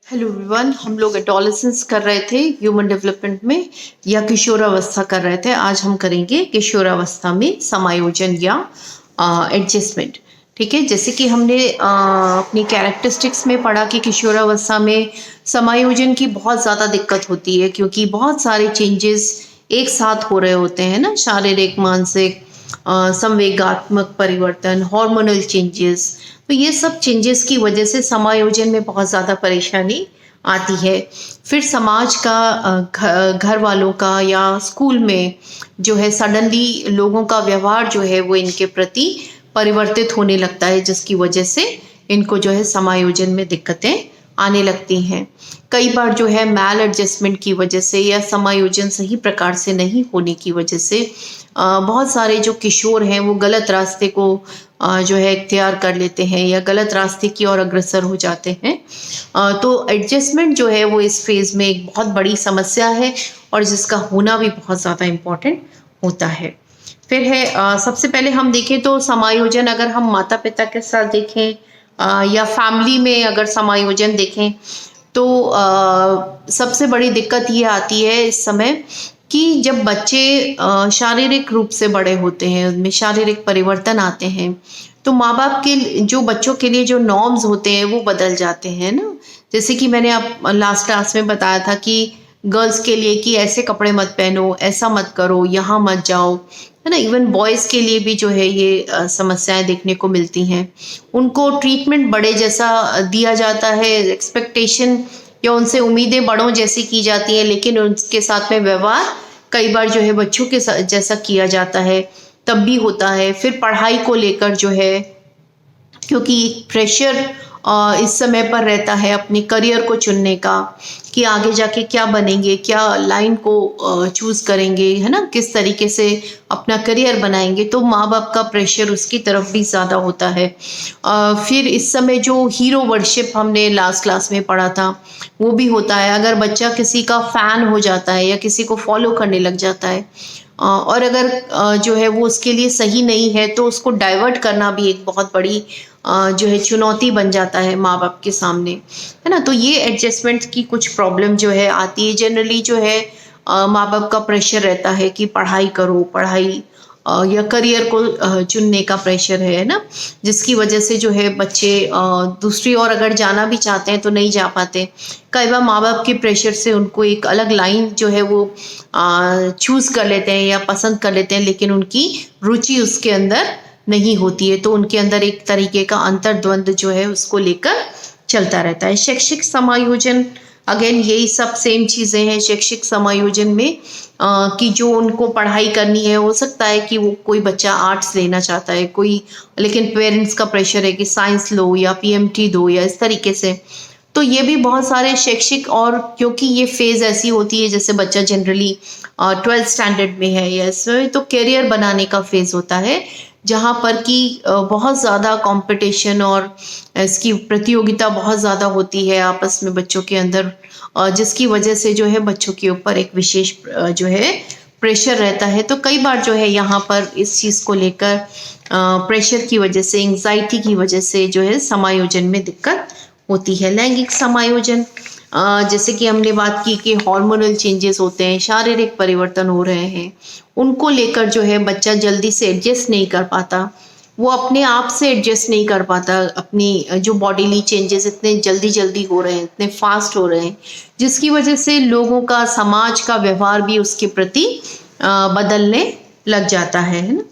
Hello everyone, हम लोग adolescence कर रहे थे ह्यूमन डेवलपमेंट में या किशोरावस्था कर रहे थे। आज हम करेंगे किशोरावस्था में समायोजन या एडजस्टमेंट। ठीक है, जैसे कि हमने अपनी कैरेक्टरिस्टिक्स में पढ़ा कि किशोरावस्था में समायोजन की बहुत ज़्यादा दिक्कत होती है, क्योंकि बहुत सारे चेंजेस एक साथ हो रहे होते हैं ना, शारीरिक, मानसिक, संवेगात्मक परिवर्तन, हार्मोनल चेंजेस। तो ये सब चेंजेस की वजह से समायोजन में बहुत ज़्यादा परेशानी आती है। फिर समाज का, घर वालों का या स्कूल में जो है सडनली लोगों का व्यवहार जो है वो इनके प्रति परिवर्तित होने लगता है, जिसकी वजह से इनको जो है समायोजन में दिक्कतें आने लगती हैं। कई बार जो है मैल एडजस्टमेंट की वजह से या समायोजन सही प्रकार से नहीं होने की वजह से बहुत सारे जो किशोर हैं वो गलत रास्ते को जो है इख्तियार कर लेते हैं या गलत रास्ते की ओर अग्रसर हो जाते हैं। तो एडजस्टमेंट जो है वो इस फेज में एक बहुत बड़ी समस्या है और जिसका होना भी बहुत ज़्यादा इम्पोर्टेंट होता है। फिर है सबसे पहले हम देखें तो समायोजन, अगर हम माता पिता के साथ देखें या फैमिली में अगर समायोजन देखें तो सबसे बड़ी दिक्कत ये आती है इस समय कि जब बच्चे शारीरिक रूप से बड़े होते हैं, उनमें शारीरिक परिवर्तन आते हैं, तो माँ बाप के जो बच्चों के लिए जो नॉर्म्स होते हैं वो बदल जाते हैं ना। जैसे कि मैंने आप लास्ट क्लास में बताया था कि गर्ल्स के लिए कि ऐसे कपड़े मत पहनो, ऐसा मत करो, यहाँ मत जाओ, है ना। इवन बॉयज़ के लिए भी जो है ये समस्याएं देखने को मिलती हैं। उनको ट्रीटमेंट बड़े जैसा दिया जाता है, एक्सपेक्टेशन या उनसे उम्मीदें बड़ों जैसी की जाती हैं, लेकिन उनके साथ में व्यवहार कई बार जो है बच्चों के साथ जैसा किया जाता है तब भी होता है। फिर पढ़ाई को लेकर जो है, क्योंकि प्रेशर इस समय पर रहता है अपने करियर को चुनने का कि आगे जाके क्या बनेंगे, क्या लाइन को चूज करेंगे, है ना, किस तरीके से अपना करियर बनाएंगे, तो माँ बाप का प्रेशर उसकी तरफ भी ज़्यादा होता है। फिर इस समय जो हीरो वर्शिप हमने लास्ट क्लास में पढ़ा था वो भी होता है। अगर बच्चा किसी का फैन हो जाता है या किसी को फॉलो करने लग जाता है और अगर जो है वो उसके लिए सही नहीं है, तो उसको डाइवर्ट करना भी एक बहुत बड़ी जो है चुनौती बन जाता है माँ बाप के सामने, है ना। तो ये एडजस्टमेंट की कुछ प्रॉब्लम जो है आती है। जनरली जो है माँ बाप का प्रेशर रहता है कि पढ़ाई करो, पढ़ाई या करियर को चुनने का प्रेशर है ना, जिसकी वजह से जो है बच्चे दूसरी ओर अगर जाना भी चाहते हैं तो नहीं जा पाते। कई बार माँ बाप के प्रेशर से उनको एक अलग लाइन जो है वो चूज कर लेते हैं या पसंद कर लेते हैं, लेकिन उनकी रुचि उसके अंदर नहीं होती है, तो उनके अंदर एक तरीके का अंतर्द्वंद जो है उसको लेकर चलता रहता है। शैक्षिक समायोजन, अगेन यही सब सेम चीज़ें हैं शैक्षिक समायोजन में कि जो उनको पढ़ाई करनी है, हो सकता है कि वो कोई बच्चा आर्ट्स लेना चाहता है कोई, लेकिन पेरेंट्स का प्रेशर है कि साइंस लो या पीएमटी दो या इस तरीके से। तो ये भी बहुत सारे शैक्षिक, और क्योंकि ये फेज़ ऐसी होती है जैसे बच्चा जनरली 12th स्टैंडर्ड में है या इसमें, तो करियर बनाने का फेज़ होता है जहाँ पर कि बहुत ज़्यादा कंपटीशन और इसकी प्रतियोगिता बहुत ज़्यादा होती है आपस में बच्चों के अंदर, जिसकी वजह से जो है बच्चों के ऊपर एक विशेष जो है प्रेशर रहता है। तो कई बार जो है यहाँ पर इस चीज़ को लेकर प्रेशर की वजह से, एंग्जाइटी की वजह से जो है समायोजन में दिक्कत होती है। लैंगिक समायोजन, जैसे कि हमने बात की कि हार्मोनल चेंजेस होते हैं, शारीरिक परिवर्तन हो रहे हैं, उनको लेकर जो है बच्चा जल्दी से एडजस्ट नहीं कर पाता, वो अपने आप से एडजस्ट नहीं कर पाता। अपनी जो बॉडीली चेंजेस इतने जल्दी जल्दी हो रहे हैं, इतने फास्ट हो रहे हैं, जिसकी वजह से लोगों का, समाज का व्यवहार भी उसके प्रति बदलने लग जाता है ना।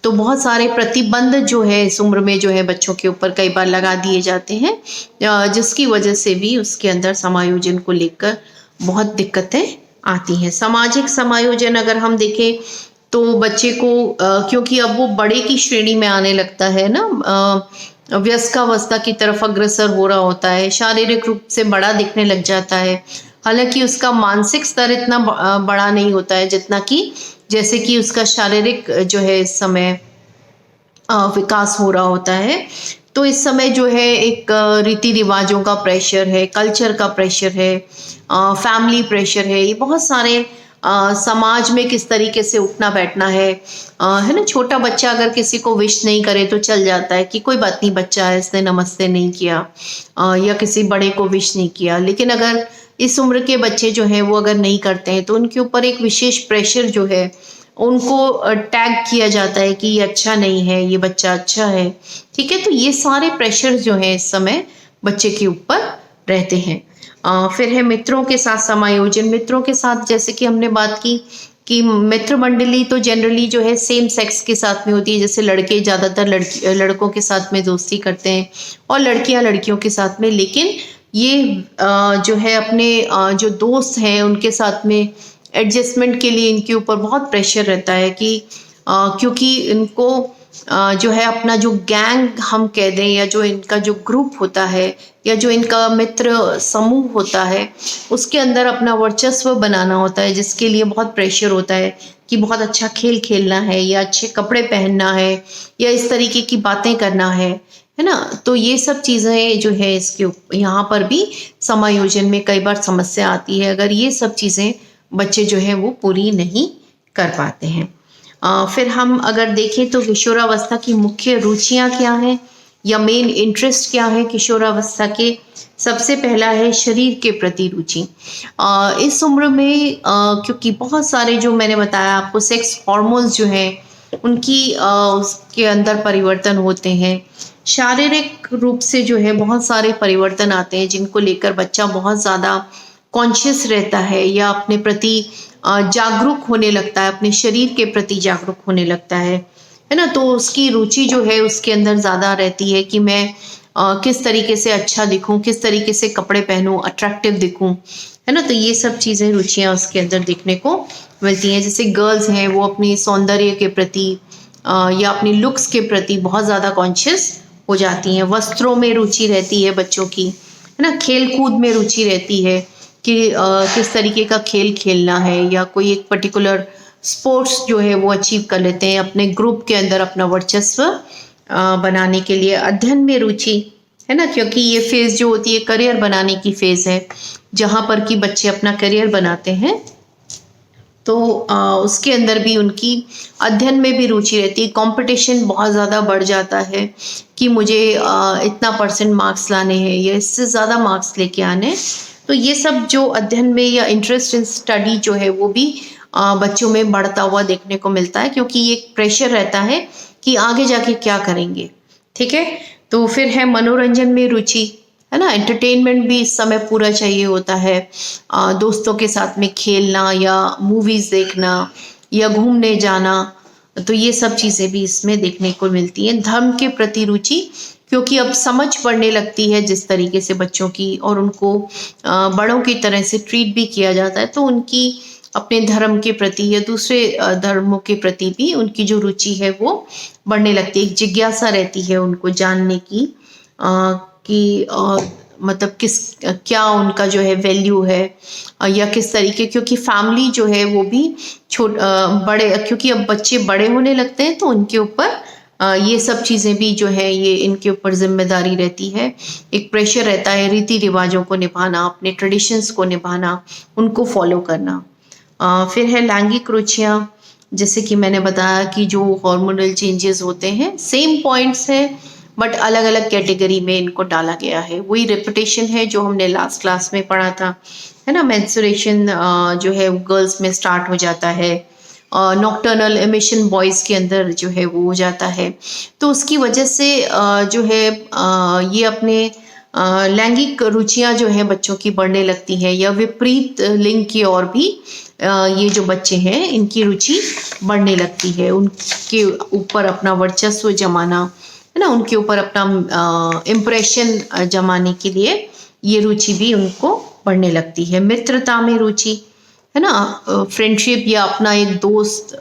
तो बहुत सारे प्रतिबंध जो है इस उम्र में जो है बच्चों के ऊपर कई बार लगा दिए जाते हैं, जिसकी वजह से भी उसके अंदर समायोजन को लेकर बहुत दिक्कतें आती हैं। सामाजिक समायोजन अगर हम देखें तो बच्चे को क्योंकि अब वो बड़े की श्रेणी में आने लगता है ना, वयस्कावस्था की तरफ अग्रसर हो रहा होता है, शारीरिक रूप से बड़ा दिखने लग जाता है। हालांकि उसका मानसिक स्तर इतना बड़ा नहीं होता है जितना कि जैसे कि उसका शारीरिक जो है इस समय विकास हो रहा होता है। तो इस समय जो है एक रीति रिवाजों का प्रेशर है, कल्चर का प्रेशर है, फैमिली प्रेशर है, ये बहुत सारे समाज में किस तरीके से उठना बैठना है ना। छोटा बच्चा अगर किसी को विश नहीं करे तो चल जाता है कि कोई बात नहीं, बच्चा है, इसने नमस्ते नहीं किया, या किसी बड़े को विश नहीं किया। लेकिन अगर इस उम्र के बच्चे जो हैं वो अगर नहीं करते हैं तो उनके ऊपर एक विशेष प्रेशर जो है, उनको टैग किया जाता है कि ये अच्छा नहीं है, ये बच्चा अच्छा है। ठीक है, तो ये सारे प्रेशर जो है इस समय बच्चे के ऊपर रहते हैं। फिर है मित्रों के साथ समायोजन। मित्रों के साथ जैसे कि हमने बात की कि मित्र मंडली तो जनरली जो है सेम सेक्स के साथ में होती है। जैसे लड़के ज़्यादातर लड़कों के साथ में दोस्ती करते हैं और लड़कियां लड़कियों के साथ में। लेकिन ये जो है अपने जो दोस्त हैं उनके साथ में एडजस्टमेंट के लिए इनके ऊपर बहुत प्रेशर रहता है कि क्योंकि इनको जो है अपना जो गैंग हम कह दें, या जो इनका जो ग्रुप होता है, या जो इनका मित्र समूह होता है, उसके अंदर अपना वर्चस्व बनाना होता है, जिसके लिए बहुत प्रेशर होता है कि बहुत अच्छा खेल खेलना है, या अच्छे कपड़े पहनना है, या इस तरीके की बातें करना है ना। तो ये सब चीज़ें जो है इसके यहाँ पर भी समायोजन में कई बार समस्या आती है, अगर ये सब चीज़ें बच्चे जो है वो पूरी नहीं कर पाते हैं। फिर हम अगर देखें तो किशोरावस्था की मुख्य रुचियां क्या हैं या मेन इंटरेस्ट क्या है किशोरावस्था के। सबसे पहला है शरीर के प्रति रुचि। इस उम्र में क्योंकि बहुत सारे जो मैंने बताया आपको सेक्स हार्मोन्स जो हैं उनकी उसके अंदर परिवर्तन होते हैं। शारीरिक रूप से जो है बहुत सारे परिवर्तन आते हैं जिनको लेकर बच्चा बहुत ज़्यादा कॉन्शियस रहता है, या अपने प्रति जागरूक होने लगता है, अपने शरीर के प्रति जागरूक होने लगता है ना। तो उसकी रुचि जो है उसके अंदर ज़्यादा रहती है कि मैं किस तरीके से अच्छा दिखूं, किस तरीके से कपड़े पहनूं, अट्रैक्टिव दिखूं, है ना। तो ये सब चीज़ें रुचियां उसके अंदर देखने को मिलती हैं। जैसे गर्ल्स हैं वो अपनी सौंदर्य के प्रति या अपनी लुक्स के प्रति बहुत ज़्यादा कॉन्शियस हो जाती हैं। वस्त्रों में रुचि रहती है बच्चों की, है ना। खेल कूद में रुचि रहती है कि किस तरीके का खेल खेलना है, या कोई एक पर्टिकुलर स्पोर्ट्स जो है वो अचीव कर लेते हैं अपने ग्रुप के अंदर अपना वर्चस्व बनाने के लिए। अध्ययन में रुचि, है ना, क्योंकि ये फेज़ जो होती है करियर बनाने की फेज़ है, जहाँ पर कि बच्चे अपना करियर बनाते हैं। तो उसके अंदर भी उनकी अध्ययन में भी रुचि रहती है। कंपटीशन बहुत ज़्यादा बढ़ जाता है कि मुझे इतना % मार्क्स लाने हैं या इससे ज़्यादा मार्क्स लेके आने। तो ये सब जो अध्ययन में या इंटरेस्ट इन स्टडी जो है वो भी बच्चों में बढ़ता हुआ देखने को मिलता है, क्योंकि ये प्रेशर रहता है कि आगे जाके क्या करेंगे। ठीक है, तो फिर है मनोरंजन में रुचि, है ना। एंटरटेनमेंट भी इस समय पूरा चाहिए होता है, दोस्तों के साथ में खेलना या मूवीज़ देखना या घूमने जाना। तो ये सब चीज़ें भी इसमें देखने को मिलती हैं। धर्म के प्रति रुचि, क्योंकि अब समझ पड़ने लगती है जिस तरीके से बच्चों की, और उनको बड़ों की तरह से ट्रीट भी किया जाता है, तो उनकी अपने धर्म के प्रति या दूसरे धर्मों के प्रति भी उनकी जो रुचि है वो बढ़ने लगती है। एक जिज्ञासा रहती है उनको जानने की कि मतलब क्या उनका जो है वैल्यू है, या किस तरीके, क्योंकि फैमिली जो है वो भी बड़े, क्योंकि अब बच्चे बड़े होने लगते हैं तो उनके ऊपर ये सब चीज़ें भी जो है ये इनके ऊपर जिम्मेदारी रहती है। एक प्रेशर रहता है रीति रिवाजों को निभाना, अपने ट्रेडिशंस को निभाना, उनको फॉलो करना। फिर है लैंगिक रुचियाँ, जैसे कि मैंने बताया कि जो हार्मोनल चेंजेस होते हैं, सेम पॉइंट्स हैं बट अलग अलग कैटेगरी में इनको डाला गया है। वही रेपुटेशन है जो हमने लास्ट क्लास में पढ़ा था, है ना। मेंस्ट्रुएशन जो है गर्ल्स में स्टार्ट हो जाता है, नॉक्टर्नल एमिशन बॉयज़ के अंदर जो है वो हो जाता है। तो उसकी वजह से जो है ये अपने लैंगिक रुचियां जो है बच्चों की बढ़ने लगती है, या विपरीत लिंग की ओर भी ये जो बच्चे हैं इनकी रुचि बढ़ने लगती है। उनके ऊपर अपना वर्चस्व जमाना, है ना, उनके ऊपर अपना इम्प्रेशन जमाने के लिए ये रुचि भी उनको बढ़ने लगती है। मित्रता में रुचि, है ना, फ्रेंडशिप या अपना एक दोस्त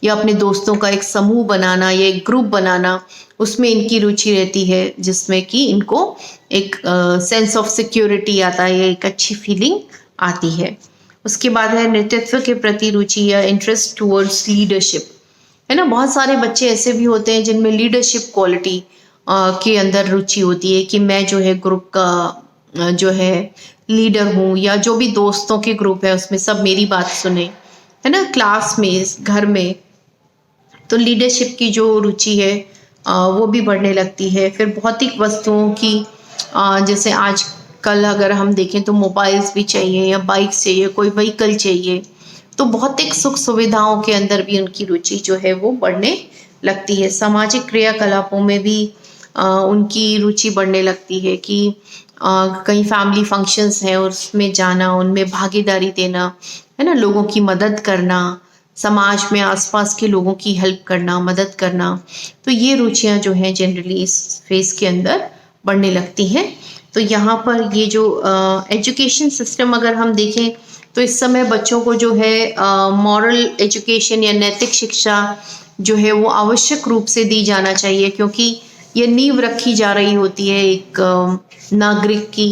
या अपने दोस्तों का एक समूह बनाना या एक ग्रुप बनाना, उसमें इनकी रुचि रहती है, जिसमें कि इनको एक सेंस ऑफ सिक्योरिटी आता है, एक अच्छी फीलिंग आती है। उसके बाद है नेतृत्व के प्रति रुचि या इंटरेस्ट टुवर्ड्स लीडरशिप, है ना। बहुत सारे बच्चे ऐसे भी होते हैं जिनमें लीडरशिप क्वालिटी के अंदर रुचि होती है कि मैं जो है ग्रुप का जो है लीडर हूँ, या जो भी दोस्तों के ग्रुप है उसमें सब मेरी बात सुने, है ना, क्लास में, घर में। तो लीडरशिप की जो रुचि है वो भी बढ़ने लगती है। फिर भौतिक वस्तुओं की, जैसे आज कल अगर हम देखें तो मोबाइल्स भी चाहिए या बाइक्स चाहिए, कोई व्हीकल चाहिए, तो भौतिक सुख सुविधाओं के अंदर भी उनकी रुचि जो है वो बढ़ने लगती है। सामाजिक क्रियाकलापों में भी उनकी रुचि बढ़ने लगती है कि कहीं फैमिली फंक्शंस हैं और उसमें जाना, उनमें भागीदारी देना, है ना, लोगों की मदद करना, समाज में आसपास के लोगों की हेल्प करना, मदद करना। तो ये रुचियां जो हैं जनरली इस फेज के अंदर बढ़ने लगती हैं। तो यहाँ पर ये जो एजुकेशन सिस्टम अगर हम देखें तो इस समय बच्चों को जो है मॉरल एजुकेशन या नैतिक शिक्षा जो है वो आवश्यक रूप से दी जाना चाहिए, क्योंकि ये नींव रखी जा रही होती है एक नागरिक की,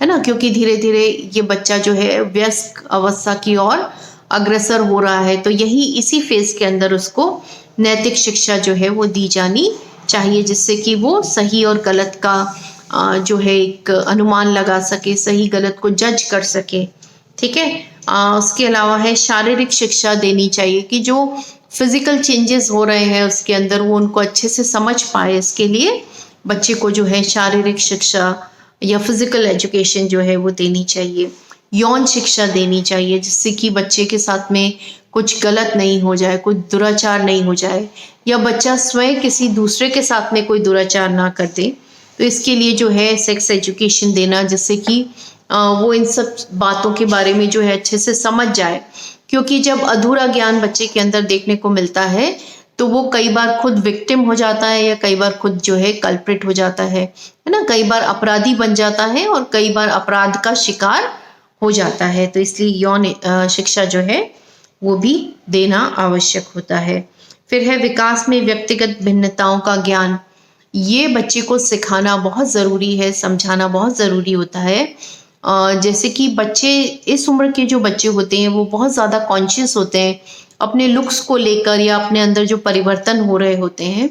है ना, क्योंकि धीरे धीरे ये बच्चा जो है वयस्क अवस्था की ओर अग्रसर हो रहा है। तो यही इसी फेज के अंदर उसको नैतिक शिक्षा जो है वो दी जानी चाहिए, जिससे कि वो सही और गलत का जो है एक अनुमान लगा सके, सही गलत को जज कर सके। ठीक है। उसके अलावा है शारीरिक शिक्षा देनी चाहिए कि जो फिजिकल चेंजेस हो रहे हैं उसके अंदर वो उनको अच्छे से समझ पाए। इसके लिए बच्चे को जो है शारीरिक शिक्षा या फिजिकल एजुकेशन जो है वो देनी चाहिए। यौन शिक्षा देनी चाहिए जिससे कि बच्चे के साथ में कुछ गलत नहीं हो जाए, कोई दुराचार नहीं हो जाए, या बच्चा स्वयं किसी दूसरे के साथ में कोई दुराचार ना कर दे। तो इसके लिए जो है सेक्स एजुकेशन देना, जिससे कि वो इन सब बातों के बारे में जो है अच्छे से समझ जाए, क्योंकि जब अधूरा ज्ञान बच्चे के अंदर देखने को मिलता है तो वो कई बार खुद विक्टिम हो जाता है या कई बार खुद जो है कल्प्रिट हो जाता है ना, कई बार अपराधी बन जाता है और कई बार अपराध का शिकार हो जाता है। तो इसलिए यौन शिक्षा जो है वो भी देना आवश्यक होता है। फिर है विकास में व्यक्तिगत भिन्नताओं का ज्ञान। ये बच्चे को सिखाना बहुत ज़रूरी है, समझाना बहुत ज़रूरी होता है। जैसे कि बच्चे, इस उम्र के जो बच्चे होते हैं वो बहुत ज़्यादा कॉन्शियस होते हैं अपने लुक्स को लेकर या अपने अंदर जो परिवर्तन हो रहे होते हैं।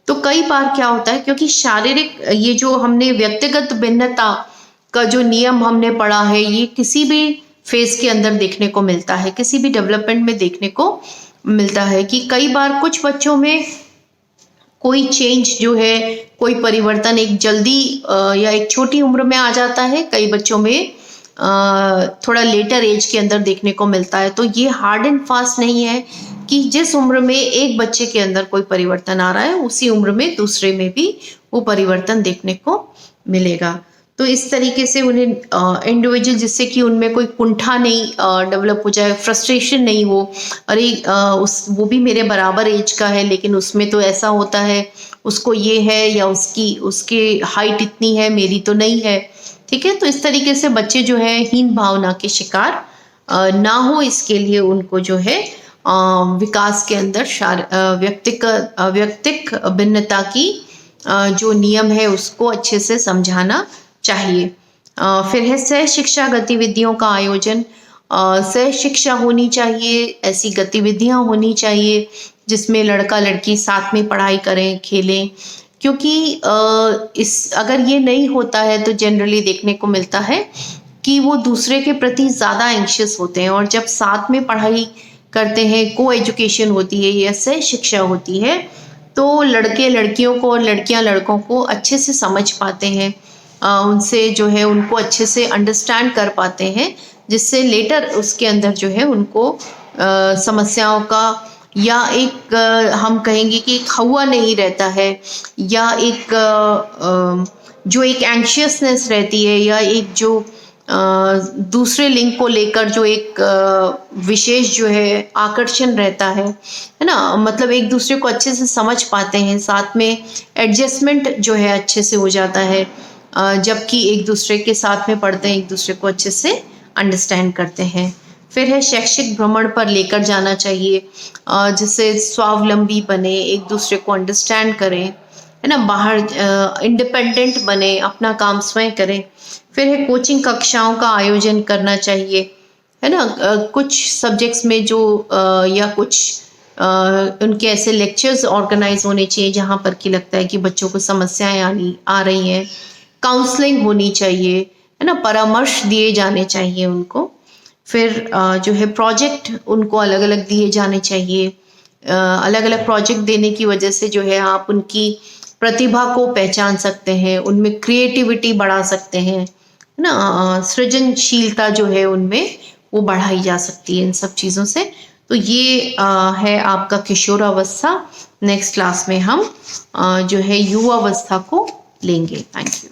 तो कई बार क्या होता है, क्योंकि शारीरिक ये जो हमने व्यक्तिगत भिन्नता का जो नियम हमने पढ़ा है ये किसी भी फेज के अंदर देखने को मिलता है, किसी भी डेवलपमेंट में देखने को मिलता है कि कई बार कुछ बच्चों में कोई चेंज जो है, कोई परिवर्तन एक जल्दी या एक छोटी उम्र में आ जाता है, कई बच्चों में थोड़ा लेटर एज के अंदर देखने को मिलता है। तो ये हार्ड एंड फास्ट नहीं है कि जिस उम्र में एक बच्चे के अंदर कोई परिवर्तन आ रहा है उसी उम्र में दूसरे में भी वो परिवर्तन देखने को मिलेगा। तो इस तरीके से उन्हें इंडिविजुअल, जिससे कि उनमें कोई कुंठा नहीं डेवलप हो जाए, फ्रस्ट्रेशन नहीं हो, अरे वो भी मेरे बराबर एज का है लेकिन उसमें तो ऐसा होता है, उसको ये है या उसकी हाइट इतनी है, मेरी तो नहीं है। ठीक है। तो इस तरीके से बच्चे जो है हीन भावना के शिकार ना हो, इसके लिए उनको जो है विकास के अंदर व्यक्तिक भिन्नता की जो नियम है उसको अच्छे से समझाना चाहिए। फिर है सह शिक्षा गतिविधियों का आयोजन। सह शिक्षा होनी चाहिए, ऐसी गतिविधियां होनी चाहिए जिसमें लड़का लड़की साथ में पढ़ाई करें, खेलें, क्योंकि अगर ये नहीं होता है तो जनरली देखने को मिलता है कि वो दूसरे के प्रति ज़्यादा एंशियस होते हैं, और जब साथ में पढ़ाई करते हैं, को एजुकेशन होती है या सह शिक्षा होती है, तो लड़के लड़कियों को और लड़कियां लड़कों को अच्छे से समझ पाते हैं, उनसे जो है उनको अच्छे से अंडरस्टैंड कर पाते हैं, जिससे लेटर उसके अंदर जो है उनको समस्याओं का या एक हम कहेंगे कि एक हवा नहीं रहता है, या एक जो एक एंशियसनेस रहती है, या एक जो दूसरे लिंग को लेकर जो एक विशेष जो है आकर्षण रहता है ना, मतलब एक दूसरे को अच्छे से समझ पाते हैं, साथ में एडजस्टमेंट जो है अच्छे से हो जाता है, जबकि एक दूसरे के साथ में पढ़ते हैं, एक दूसरे को अच्छे से अंडरस्टैंड करते हैं। फिर है शैक्षिक भ्रमण पर लेकर जाना चाहिए, जिससे स्वावलंबी बने, एक दूसरे को अंडरस्टैंड करें, है ना, बाहर इंडिपेंडेंट बने, अपना काम स्वयं करें। फिर है कोचिंग कक्षाओं का आयोजन करना चाहिए, है ना, कुछ सब्जेक्ट्स में जो या कुछ उनके ऐसे लेक्चर्स ऑर्गेनाइज होने चाहिए जहाँ पर कि लगता है कि बच्चों को समस्याएं आ रही हैं, काउंसलिंग होनी चाहिए, है ना, परामर्श दिए जाने चाहिए उनको। फिर जो है प्रोजेक्ट उनको अलग अलग दिए जाने चाहिए। अलग अलग प्रोजेक्ट देने की वजह से जो है आप उनकी प्रतिभा को पहचान सकते हैं, उनमें क्रिएटिविटी बढ़ा सकते हैं, है ना, सृजनशीलता जो है उनमें वो बढ़ाई जा सकती है इन सब चीज़ों से। तो ये है आपका किशोरावस्था। नेक्स्ट क्लास में हम जो है युवावस्था को लेंगे। Thank you.